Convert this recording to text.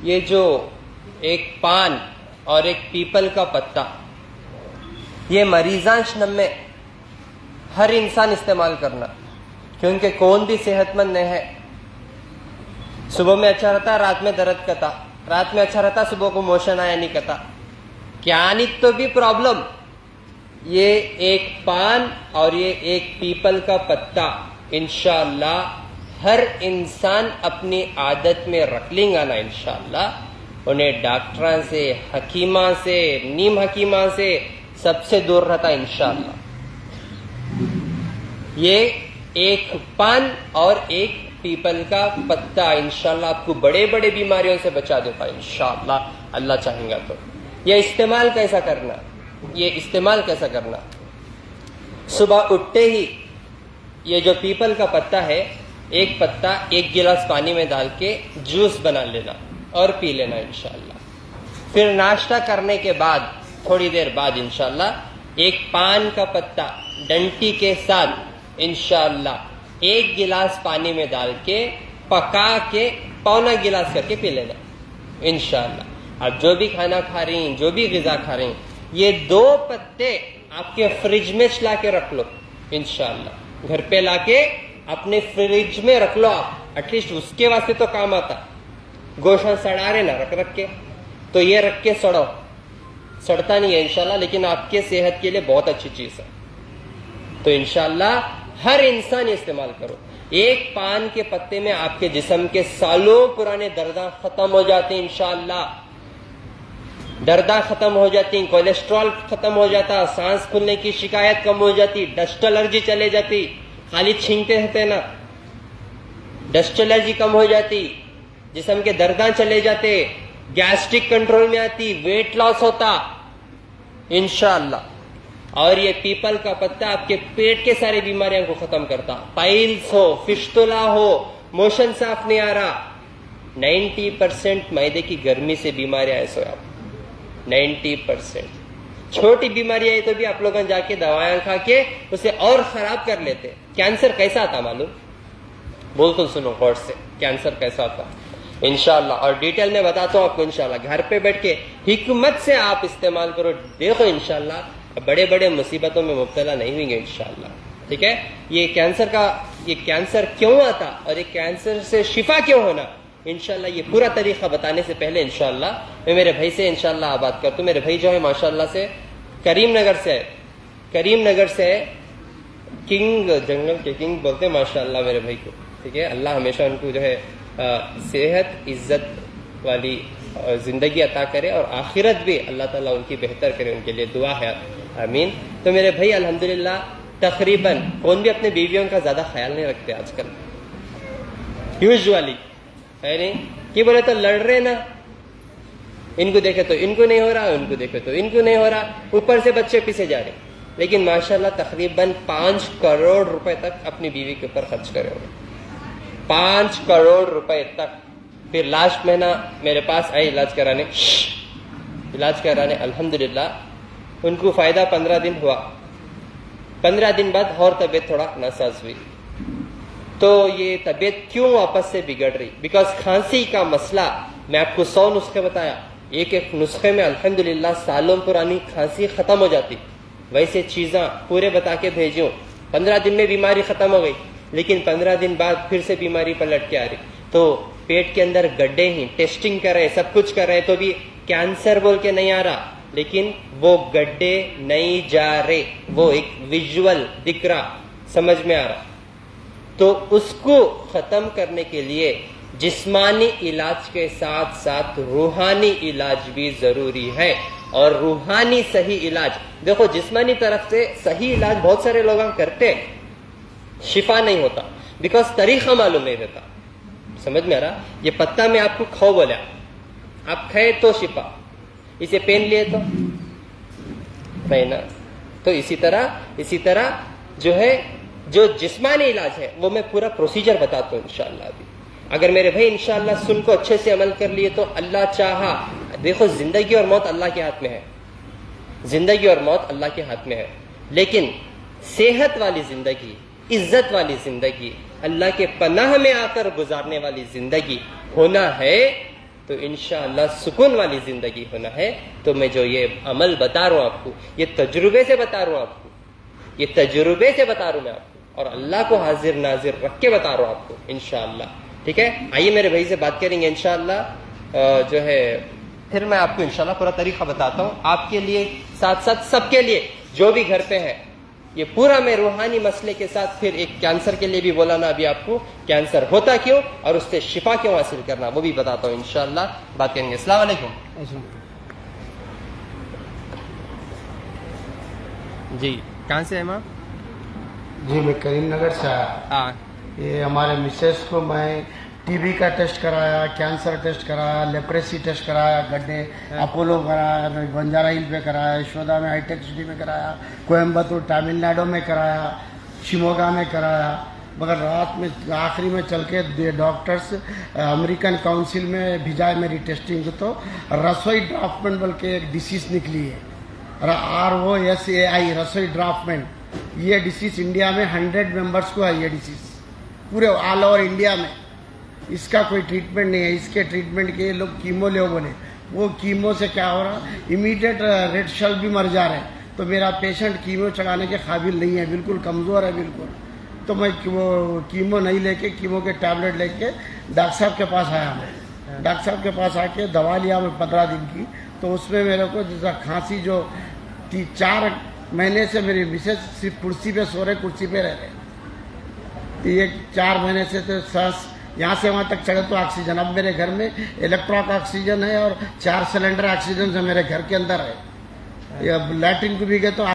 یہ جو ایک پان اور ایک پیپل کا پتا، یہ مریضان شنم میں ہر انسان استعمال کرنا، کیونکہ کون بھی صحت مند نہیں ہے. صبح میں اچھا رہتا، رات میں درد کرتا، رات میں اچھا رہتا، صبح کو موشن آیا نہیں کرتا، کیا نہیں تو بھی پرابلم. یہ ایک پان اور یہ ایک پیپل کا پتا انشاءاللہ ہر انسان اپنی عادت میں رکھ لیں گا نا انشاءاللہ. انہیں ڈاکٹراں سے، حکیماں سے، نیم حکیماں سے سب سے دور رہتا انشاءاللہ. یہ ایک پان اور ایک پیپل کا پتا انشاءاللہ آپ کو بڑے بڑے بیماریوں سے بچا دیتا انشاءاللہ، اللہ چاہیں گا تو. یہ استعمال کیسا کرنا؟ یہ استعمال کیسا کرنا؟ صبح اٹھتے ہی یہ جو پیپل کا پتا ہے، ایک پتا 1 گلاس پانی میں ڈال کے جوس بنا لینا اور پی لینا انشاءاللہ. پھر ناشتہ کرنے کے بعد تھوڑی دیر بعد انشاءاللہ ایک پان کا پتا ڈنٹی کے ساتھ انشاءاللہ 1 گلاس پانی میں ڈال کے پکا کے پونا گلاس کر کے پی لینا انشاءاللہ. آپ جو بھی کھانا کھا رہی ہیں، جو بھی غذا کھا رہی ہیں، یہ 2 پتے آپ کے فریج میں لا کے رکھ لو انشاءاللہ. گھر پہ لا کے اپنے فریج میں رکھ لو آپ، ایٹ لیسٹ اس کے واسطے تو کام آتا. گوشت سڑا رہے نا رکھ کے، تو یہ رکھ کے سڑو، سڑتا نہیں ہے انشاءاللہ، لیکن آپ کے صحت کے لیے بہت اچھی چیز ہے. تو انشاءاللہ ہر انسان یہ استعمال کرو. ایک پان کے پتے میں آپ کے جسم کے سالوں پرانے درداں ختم ہو جاتے ہیں انشاءاللہ. درداں ختم ہو جاتی، کولیسٹرول ختم ہو جاتا، سانس پھولنے کی شکایت کم ہو جاتی، ڈسٹ الرجی چلے جاتی، خالی چھینکتے رہتے نا، ڈسٹ الرجی کم ہو جاتی، جسم کے درداں چلے جاتے، گیسٹرک کنٹرول میں آتی، ویٹ لاس ہوتا انشاءاللہ. اور یہ پیپل کا پتا آپ کے پیٹ کے سارے بیماریاں کو ختم کرتا. پائلز ہو، فشتولا ہو، موشن صاف نہیں آ رہا، 90% معدے کی گرمی سے بیماریاں ایسے آپ 90%. چھوٹی بیماری ہے تو بھی آپ لوگ جا کے دوائیں کھا کے اسے اور خراب کر لیتے. کینسر کیسا آتا معلوم؟ بول تو سنو غور سے، کینسر کیسا آتا انشاءاللہ، اور ڈیٹیل میں بتاتا ہوں آپ کو انشاءاللہ. گھر پہ بیٹھ کے حکمت سے آپ استعمال کرو، دیکھو انشاءاللہ بڑے بڑے مصیبتوں میں مبتلا نہیں ہوئیں گے انشاءاللہ. ٹھیک ہے؟ یہ کینسر کیوں آتا اور یہ کینسر سے شفا کیوں ہونا، انشاءاللہ یہ پورا طریقہ بتانے سے پہلے انشاءاللہ میں میرے بھائی سے انشاءاللہ بات کرتا ہوں. میرے بھائی جو ہے ماشاءاللہ سے کریم نگر سے ہے، کنگ، جنگل کے کنگ بولتے ہیں ماشاءاللہ میرے بھائی کو. ٹھیک ہے؟ اللہ ہمیشہ ان کو جو ہے صحت، عزت والی زندگی عطا کرے، اور آخرت بھی اللہ تعالیٰ ان کی بہتر کرے، ان کے لیے دعا ہے، آمین. تو میرے بھائی الحمدللہ تقریباً کون بھی اپنے بیویوں کا زیادہ خیال نہیں رکھتے آج کل، یوزولی ہے نہیں کہ بولے تو لڑ رہے نا، ان کو دیکھے تو ان کو نہیں ہو رہا، ان کو دیکھے تو ان کو نہیں ہو رہا، اوپر سے بچے پیچھے جا رہے. لیکن ماشاءاللہ تقریباً 5 کروڑ روپے تک اپنی بیوی کے اوپر خرچ کرے ہوئے، 5 کروڑ روپے تک. پھر لاسٹ مہینہ میرے پاس آئے علاج کرانے، الحمدللہ ان کو فائدہ 15 دن ہوا. 15 دن بعد اور طبیعت تھوڑا ناساز ہوئی. تو یہ طبیعت کیوں واپس سے بگڑ رہی؟ بیکاز کھانسی کا مسئلہ، میں آپ کو 100 نسخے بتایا، ایک نسخے میں الحمدللہ سالوں پرانی کھانسی ختم ہو جاتی. ویسے چیزاں پورے بتا کے بھیجوں، 15 دن میں بیماری ختم ہو گئی، لیکن 15 دن بعد پھر سے بیماری پلٹ کے آ رہی. تو پیٹ کے اندر گڈھے ہی ٹیسٹنگ کر رہے، سب کچھ کر رہے، تو بھی کینسر بول کے نہیں آ رہا، لیکن وہ گڈھے نہیں جا رہے، وہ ایک ویژول دکھ رہا، سمجھ میں آ رہا. تو اس کو ختم کرنے کے لیے جسمانی علاج کے ساتھ ساتھ روحانی علاج بھی ضروری ہے. اور روحانی صحیح علاج، دیکھو جسمانی طرف سے صحیح علاج بہت سارے لوگ کرتے، شفا نہیں ہوتا بیکاز طریقہ معلوم نہیں رہتا. سمجھ میں آ رہا؟ یہ پتا میں آپ کو کھاؤ بولا، آپ کھائے تو شفا، اسے پین لیے تو نہیں نا. تو اسی طرح جو ہے جو جسمانی علاج ہے وہ میں پورا پروسیجر بتاتا ہوں انشاءاللہ. ابھی اگر میرے بھائی انشاءاللہ سن کو اچھے سے عمل کر لیے تو اللہ چاہا، دیکھو زندگی اور موت اللہ کے ہاتھ میں ہے، زندگی اور موت اللہ کے ہاتھ میں ہے، لیکن صحت والی زندگی، عزت والی زندگی، اللہ کے پناہ میں آ کر گزارنے والی زندگی ہونا ہے تو انشاءاللہ سکون والی زندگی ہونا ہے. تو میں جو یہ عمل بتا رہا ہوں آپ کو، یہ تجربے سے بتا رہا ہوں آپ کو، یہ تجربے سے بتا رہا ہوں میں آپ کو، اور اللہ کو حاضر ناظر رکھ کے بتا رہا ہوں آپ کو انشاءاللہ. ٹھیک ہے، آئیے میرے بھائی سے بات کریں گے انشاءاللہ. جو ہے پھر میں آپ کو انشاءاللہ پورا طریقہ بتاتا ہوں، آپ کے لیے ساتھ ساتھ سب کے لیے جو بھی گھر پہ ہے. یہ پورا میں روحانی مسئلے کے ساتھ پھر ایک کینسر کے لیے بھی بولا نا ابھی آپ کو، کینسر ہوتا کیوں اور اس سے شفا کیوں حاصل کرنا، وہ بھی بتاتا ہوں انشاءاللہ. بات کریں گے. السلام علیکم. جی کہاں سے ہیں آپ؟ جی میں کریم نگر سے آیا. ہاں یہ ہمارے مسز کو میں ٹی بی کا ٹیسٹ کرایا، کینسر ٹیسٹ کرایا، لیپریسی ٹیسٹ کرایا، گڈھے اپولو کرایا، بنجارا ہل پہ کرایا، یشودا میں ہائی ٹیک سٹی میں کرایا، کوئمبتور تامل ناڈو میں کرایا، شیموگا میں کرایا. مگر رات میں آخری میں چل کے ڈاکٹرس امریکن کاؤنسل میں بھیجا میری ٹیسٹنگ کو، تو رسوئی ڈرافٹمنٹ بول کے ایک ڈیسیز نکلی ہے، ROSAI رسوئی ڈرافٹمنٹ. یہ ڈیسیز انڈیا میں 100 ممبرس کو ہے. یہ ڈیسیز پورے آل اوور انڈیا میں اس کا کوئی ٹریٹمنٹ نہیں ہے. اس کے ٹریٹمنٹ کے لوگ کیمو لے بولے، وہ کیمو سے کیا ہو رہا، امیڈیٹ ریڈ شل بھی مر جا رہے ہیں. تو میرا پیشنٹ کیمو چڑھانے کے قابل نہیں ہے، بالکل کمزور ہے بالکل. تو میں وہ کیمو نہیں لے کے، کیمو کے ٹیبلٹ لے کے ڈاکٹر صاحب کے پاس آیا. میں ڈاکٹر صاحب کے پاس آ کے دوا لیا میں 15 دن کی. تو اس میں میرے کو جیسا کھانسی، جو 4 مہینے سے میری مسز صرف کرسی پہ سو رہے، کرسی پہ رہ رہے. یہ 4 مہینے سے تو سانس یہاں سے وہاں تک چڑھے تو آکسیجن. اب میرے گھر میں الیکٹرک آکسیجن ہے اور 4 سلنڈر آکسیجن سے میرے گھر کے اندر ہے. لیٹرین کو بھی گئے تو